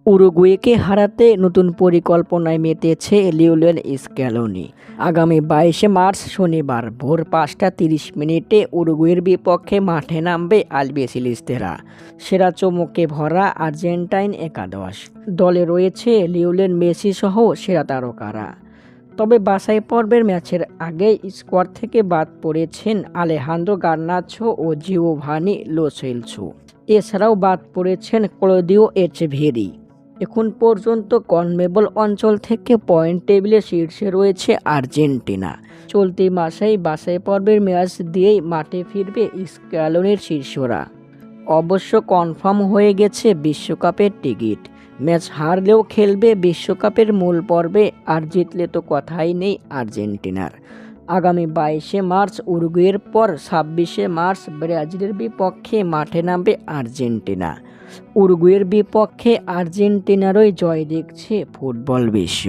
উরুগুয়েকে হারাতে নতুন পরিকল্পনায় মেতেছে লিওনেল স্ক্যালোনি। আগামী 22 মার্চ শনিবার ভোর 5টা 30 মিনিটে উরুগুয়ের বিপক্ষে মাঠে নামবে আলবিসেলেস্তেরা। সেরা চমকে ভরা আর্জেন্টাইন একাদশ দলে রয়েছে লিওনেল মেসি সহ সেরা তারকারা। তবে বাছাই পর্বের ম্যাচের আগেই স্কোয়াড থেকে বাদ পড়েছেন আলেহান্দ্রো গার্নাচো ও জিওভানি লো সেলসো। এছাড়াও বাদ পড়েছেন ক্লদিও এচেভেরি। এখন পর্যন্ত কনমেবল অঞ্চল থেকে পয়েন্ট টেবিলের শীর্ষে রয়েছে আর্জেন্টিনা। চলতি মাসেই বাছাই পর্বের ম্যাচ দিয়েই মাঠে ফিরবে স্ক্যালোনির শিষ্যরা। অবশ্য কনফার্ম হয়ে গেছে বিশ্বকাপের টিকিট। ম্যাচ হারলেও খেলবে বিশ্বকাপের মূল পর্বে, আর জিতলে তো কথাই নেই আর্জেন্টিনার। আগামী 22 মার্চ উরুগুয়ের পর 26 মার্চ ব্রাজিলের বিপক্ষে মাঠে নামবে আর্জেন্টিনা। উরুগুয়ের বিপক্ষে আর্জেন্টিনারই জয় দেখছে ফুটবল বিশ্ব।